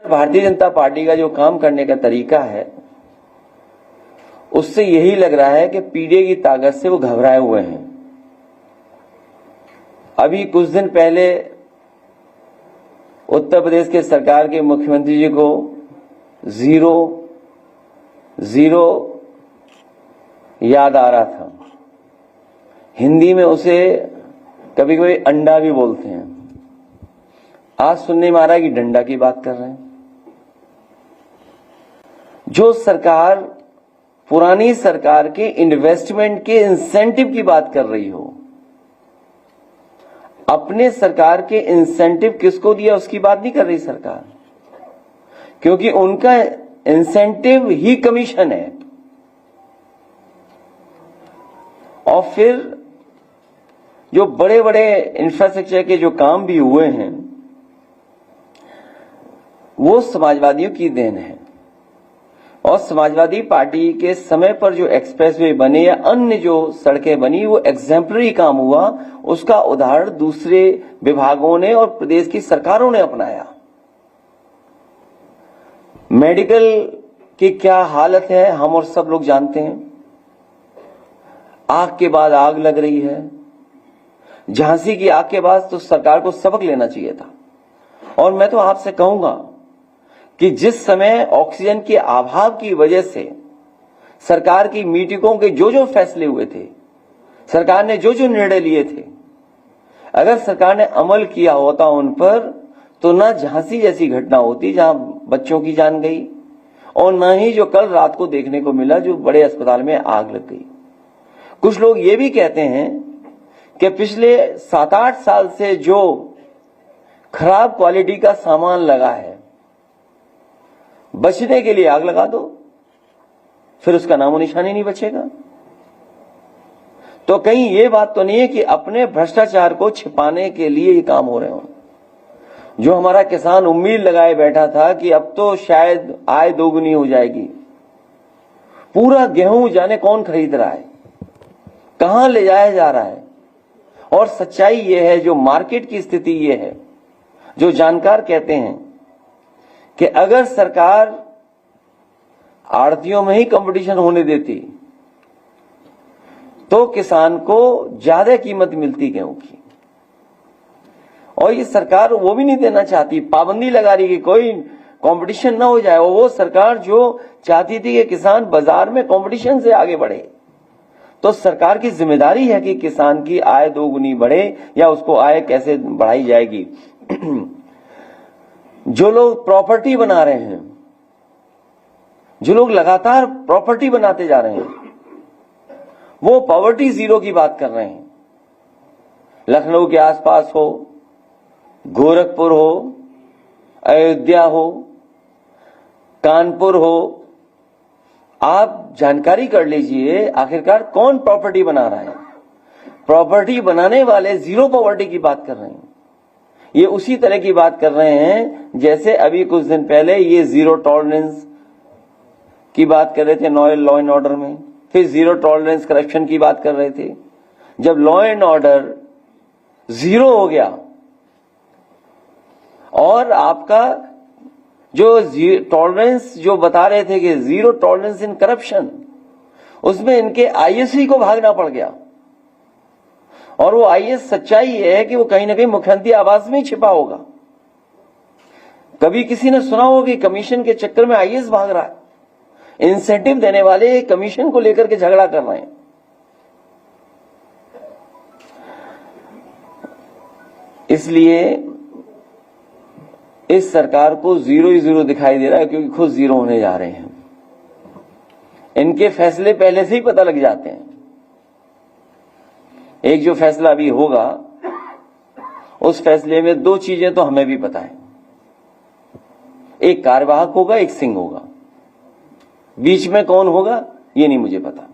Bharatiya Janata party का जो काम करने का तरीका है उससे यही लग रहा है कि पीडीए की ताकत से वो घबराए हुए हैं। अभी कुछ दिन पहले उत्तर प्रदेश के सरकार के मुख्यमंत्री जी को जीरो जीरो याद आ रहा था। हिंदी में उसे कभी कभी अंडा भी बोलते हैं। आज सुनने में आ रहा है कि डंडा की बात कर रहे हैं। जो सरकार पुरानी सरकार के इन्वेस्टमेंट के इंसेंटिव की बात कर रही हो, अपने सरकार के इंसेंटिव किसको दिया उसकी बात नहीं कर रही सरकार, क्योंकि उनका इंसेंटिव ही कमीशन है। और फिर जो बड़े बड़े इंफ्रास्ट्रक्चर के जो काम भी हुए हैं वो समाजवादियों की देन है। और समाजवादी पार्टी के समय पर जो एक्सप्रेसवे बने या अन्य जो सड़कें बनी वो एग्जेम्पलरी काम हुआ, उसका उदाहरण दूसरे विभागों ने और प्रदेश की सरकारों ने अपनाया। मेडिकल की क्या हालत है हम और सब लोग जानते हैं। आग के बाद आग लग रही है। झांसी की आग के बाद तो सरकार को सबक लेना चाहिए था। और मैं तो आपसे कहूंगा कि जिस समय ऑक्सीजन के अभाव की वजह से सरकार की मीटिंगों के जो जो फैसले हुए थे, सरकार ने जो जो निर्णय लिए थे, अगर सरकार ने अमल किया होता उन पर तो ना झांसी जैसी घटना होती जहां बच्चों की जान गई, और ना ही जो कल रात को देखने को मिला जो बड़े अस्पताल में आग लग गई। कुछ लोग ये भी कहते हैं कि पिछले 7-8 साल से जो खराब क्वालिटी का सामान लगा है, बचने के लिए आग लगा दो, फिर उसका नामो निशान ही नहीं बचेगा। तो कहीं ये बात तो नहीं है कि अपने भ्रष्टाचार को छिपाने के लिए ये काम हो रहे हो। जो हमारा किसान उम्मीद लगाए बैठा था कि अब तो शायद आय दोगुनी हो जाएगी, पूरा गेहूं जाने कौन खरीद रहा है, कहां ले जाया जा रहा है। और सच्चाई ये है, जो मार्केट की स्थिति ये है, जो जानकार कहते हैं कि अगर सरकार आड़तियों में ही कंपटीशन होने देती तो किसान को ज्यादा कीमत मिलती गेहूं की। और ये सरकार वो भी नहीं देना चाहती, पाबंदी लगा रही कि कोई कंपटीशन ना हो जाए। और वो सरकार जो चाहती थी कि किसान बाजार में कंपटीशन से आगे बढ़े। तो सरकार की जिम्मेदारी है कि किसान की आय दोगुनी बढ़े या उसको आय कैसे बढ़ाई जाएगी। जो लोग प्रॉपर्टी बना रहे हैं, जो लोग लगातार प्रॉपर्टी बनाते जा रहे हैं, वो पॉवर्टी जीरो की बात कर रहे हैं। लखनऊ के आसपास हो, गोरखपुर हो, अयोध्या हो, कानपुर हो, आप जानकारी कर लीजिए आखिरकार कौन प्रॉपर्टी बना रहा है। प्रॉपर्टी बनाने वाले जीरो पॉवर्टी की बात कर रहे हैं। ये उसी तरह की बात कर रहे हैं जैसे अभी कुछ दिन पहले ये जीरो टॉलरेंस की बात कर रहे थे लॉ एंड ऑर्डर में, फिर जीरो टॉलरेंस करप्शन की बात कर रहे थे। जब लॉ एंड ऑर्डर जीरो हो गया और आपका जो टॉलरेंस जो बता रहे थे कि जीरो टॉलरेंस इन करप्शन, उसमें इनके आईएएस को भागना पड़ गया। और वो आईएएस सच्चाई है कि वो कहीं ना कहीं मुख्यमंत्री आवास में ही छिपा होगा। कभी किसी ने सुना होगा कि कमीशन के चक्कर में आईएएस भाग रहा है। इंसेंटिव देने वाले कमीशन को लेकर के झगड़ा कर रहे हैं। इसलिए इस सरकार को जीरो ही जीरो दिखाई दे रहा है, क्योंकि खुद जीरो होने जा रहे हैं। इनके फैसले पहले से ही पता लग जाते हैं। एक जो फैसला अभी होगा उस फैसले में दो चीजें तो हमें भी पता है, एक कार्यवाहक होगा, एक सिंह होगा। बीच में कौन होगा ये नहीं मुझे पता।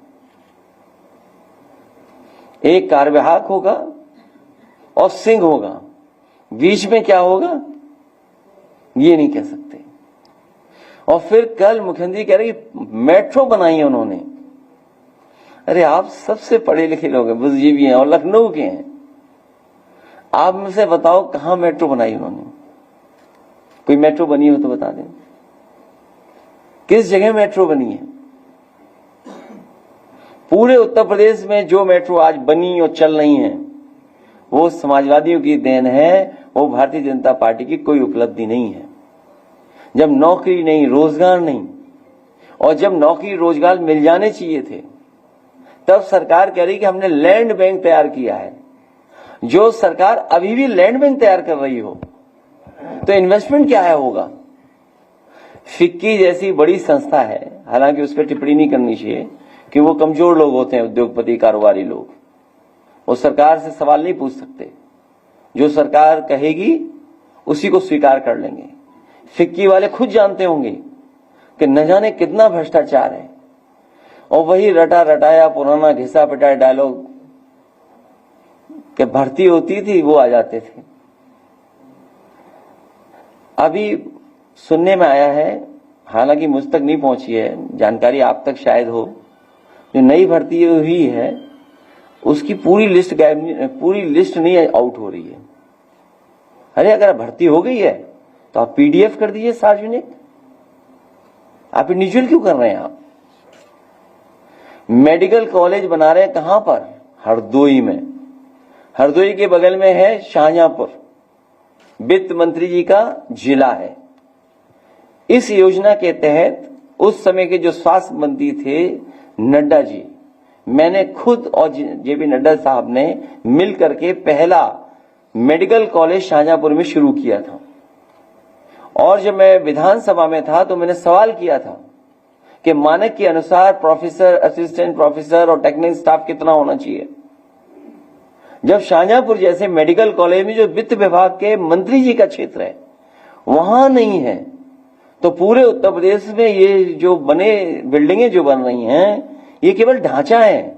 एक कार्यवाहक होगा और सिंह होगा, बीच में क्या होगा ये नहीं कह सकते। और फिर कल मुख्यमंत्री कह रहे कि मेट्रो बनाई है उन्होंने। अरे आप सबसे पढ़े लिखे लोग हैं, बुद्धिजीवी हैं और लखनऊ के हैं। आप मुझसे बताओ कहां मेट्रो बनाई उन्होंने। कोई मेट्रो बनी हो तो बता दें, किस जगह मेट्रो बनी है? पूरे उत्तर प्रदेश में जो मेट्रो आज बनी और चल रही है वो समाजवादियों की देन है, वो भारतीय जनता पार्टी की कोई उपलब्धि नहीं है। जब नौकरी नहीं, रोजगार नहीं, और जब नौकरी रोजगार मिल जाने चाहिए थे, तब सरकार कह रही कि हमने लैंड बैंक तैयार किया है। जो सरकार अभी भी लैंड बैंक तैयार कर रही हो तो इन्वेस्टमेंट क्या है होगा? फिक्की जैसी बड़ी संस्था है, हालांकि उस पर टिप्पणी नहीं करनी चाहिए कि वो कमजोर लोग होते हैं, उद्योगपति कारोबारी लोग, वो सरकार से सवाल नहीं पूछ सकते। जो सरकार कहेगी उसी को स्वीकार कर लेंगे। फिक्की वाले खुद जानते होंगे कि न जाने कितना भ्रष्टाचार है, और वही रटा रटाया पुराना घिसा पिटाया डायलॉग कि भर्ती होती थी वो आ जाते थे। अभी सुनने में आया है, हालांकि मुझ तक नहीं पहुंची है जानकारी, आप तक शायद हो, जो नई भर्ती हुई है उसकी पूरी लिस्ट नहीं आउट हो रही है। अरे अगर भर्ती हो गई है तो आप पीडीएफ कर दीजिए सार्वजनिक, आप इंडिविजुअल क्यों कर रहे हैं? आप मेडिकल कॉलेज बना रहे हैं कहां पर? हरदोई में। हरदोई के बगल में है शाहजहांपुर, वित्त मंत्री जी का जिला है। इस योजना के तहत उस समय के जो स्वास्थ्य मंत्री थे नड्डा जी, मैंने खुद और जेपी नड्डा साहब ने मिल करके पहला मेडिकल कॉलेज शाहजहांपुर में शुरू किया था। और जब मैं विधानसभा में था तो मैंने सवाल किया था कि मानक के अनुसार प्रोफेसर, असिस्टेंट प्रोफेसर और टेक्निकल स्टाफ कितना होना चाहिए। जब शाहजहांपुर जैसे मेडिकल कॉलेज में जो वित्त विभाग के मंत्री जी का क्षेत्र है वहां नहीं है, तो पूरे उत्तर प्रदेश में ये जो बने बिल्डिंगें जो बन रही हैं ये केवल ढांचा है,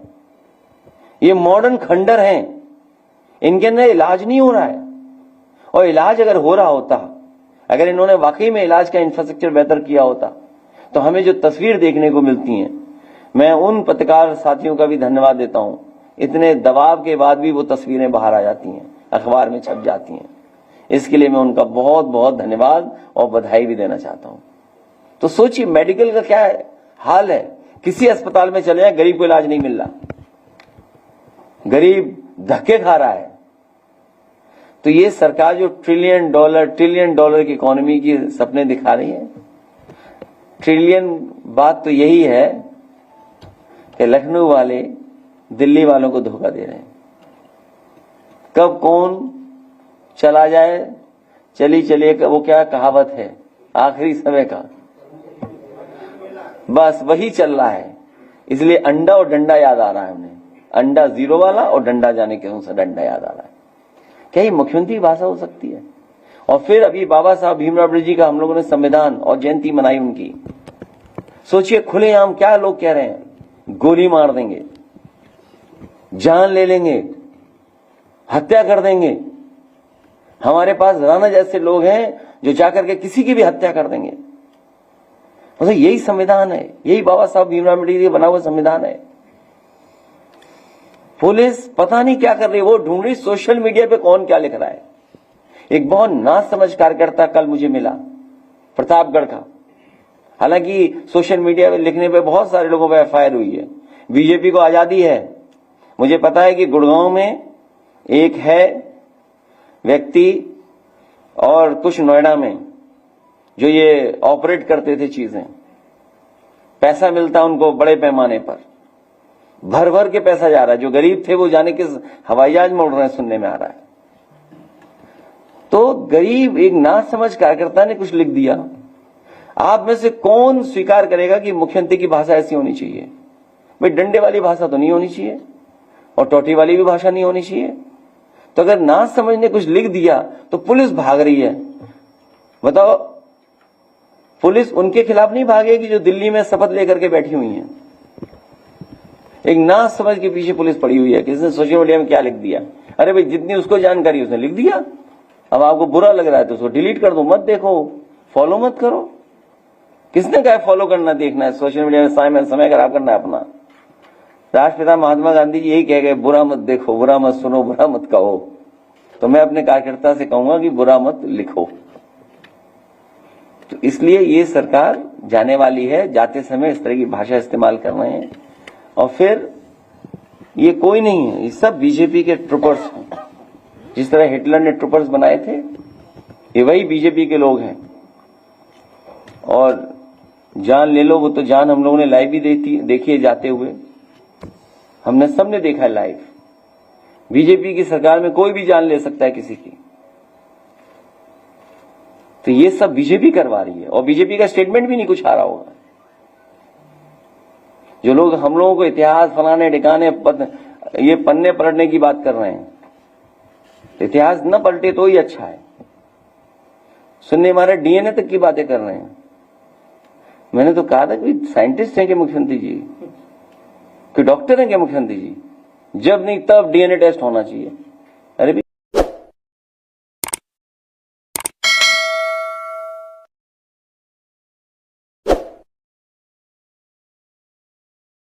ये मॉडर्न खंडर हैं, इनके अंदर इलाज नहीं हो रहा है। और इलाज अगर हो रहा होता, अगर इन्होंने वाकई में इलाज का इंफ्रास्ट्रक्चर बेहतर किया होता, तो हमें जो तस्वीर देखने को मिलती हैं, मैं उन पत्रकार साथियों का भी धन्यवाद देता हूं, इतने दबाव के बाद भी वो तस्वीरें बाहर आ जाती हैं, अखबार में छप जाती हैं। इसके लिए मैं उनका बहुत बहुत धन्यवाद और बधाई भी देना चाहता हूं। तो सोचिए मेडिकल का क्या हाल है। किसी अस्पताल में चले जाए, गरीब को इलाज नहीं मिल रहा, गरीब धक्के खा रहा है। तो ये सरकार जो ट्रिलियन डॉलर की इकोनॉमी की सपने दिखा रही है, ट्रिलियन बात तो यही है कि लखनऊ वाले दिल्ली वालों को धोखा दे रहे हैं। कब कौन चला जाए, चली चलिए, वो क्या कहावत है आखिरी समय का, बस वही चल रहा है। इसलिए अंडा और डंडा याद आ रहा है हमें, अंडा जीरो वाला और डंडा जाने के उनसे डंडा याद आ रहा है। क्या ये मुख्यमंत्री भाषा हो सकती है? और फिर अभी बाबा साहब भीमराव अम्बेडकर जी का हम लोगों ने संविधान और जयंती मनाई उनकी। सोचिए खुलेआम क्या लोग कह रहे हैं, गोली मार देंगे, जान ले लेंगे, हत्या कर देंगे। हमारे पास राणा जैसे लोग हैं जो जाकर के किसी की भी हत्या कर देंगे। मतलब यही संविधान है, यही बाबा साहब भीमराव अम्बेडकर जी बना हुआ संविधान है। पुलिस पता नहीं क्या कर रही है, वो ढूंढ रही सोशल मीडिया पे कौन क्या लिख रहा है। एक बहुत नासमझ कार्यकर्ता कल मुझे मिला प्रतापगढ़ का, हालांकि सोशल मीडिया पे लिखने पे बहुत सारे लोगों पर एफआईआर हुई है। बीजेपी को आजादी है। मुझे पता है कि गुड़गांव में एक है व्यक्ति और कुछ नोएडा में जो ये ऑपरेट करते थे चीजें, पैसा मिलता उनको बड़े पैमाने पर, भर भर के पैसा जा रहा है। जो गरीब थे वो जाने किस हवाई जहाज में उड़ रहे हैं, सुनने में आ रहा है। तो गरीब एक नासमझ कार्यकर्ता ने कुछ लिख दिया। आप में से कौन स्वीकार करेगा कि मुख्यमंत्री की भाषा ऐसी होनी चाहिए? भाई डंडे वाली भाषा तो नहीं होनी चाहिए और टोटी वाली भी भाषा नहीं होनी चाहिए। तो अगर ना समझ ने कुछ लिख दिया तो पुलिस भाग रही है। बताओ, पुलिस उनके खिलाफ नहीं भागेगी जो दिल्ली में शपथ लेकर के बैठी हुई हैं। एक ना समझ के पीछे पुलिस पड़ी हुई है, किसने सोशल मीडिया में क्या लिख दिया। अरे भाई जितनी उसको जानकारी उसने लिख दिया, अब आपको बुरा लग रहा है तो उसको डिलीट कर दो, मत देखो, फॉलो मत करो। किसने कहा फॉलो करना देखना है? सोशल मीडिया में समय खराब करना है अपना। राष्ट्रपिता महात्मा गांधी जी यही कह गए, बुरा मत देखो, बुरा मत सुनो, बुरा मत कहो। तो मैं अपने कार्यकर्ता से कहूंगा कि बुरा मत लिखो। तो इसलिए ये सरकार जाने वाली है, जाते समय इस तरह की भाषा इस्तेमाल कर रहे हैं। और फिर ये कोई नहीं है, ये सब बीजेपी के ट्रूपर्स हैं। जिस तरह हिटलर ने ट्रूपर्स बनाए थे, ये वही बीजेपी के लोग हैं। और जान ले लो, वो तो जान हम लोगों ने लाइव भी देखी है जाते हुए, हमने सबने देखा है लाइव। बीजेपी की सरकार में कोई भी जान ले सकता है किसी की। तो ये सब बीजेपी करवा रही है, और बीजेपी का स्टेटमेंट भी नहीं कुछ आ रहा होगा। जो लोग हम लोगों को इतिहास फलाने ठिकाने ये पन्ने पलटने की बात कर रहे हैं, इतिहास न पलटे तो ही अच्छा है। सुनने हमारे डीएनए तक की बातें कर रहे हैं। मैंने तो कहा था कि साइंटिस्ट हैं कि मुख्यमंत्री जी, कि डॉक्टर हैं कि मुख्यमंत्री जी, जब नहीं तब डीएनए टेस्ट होना चाहिए।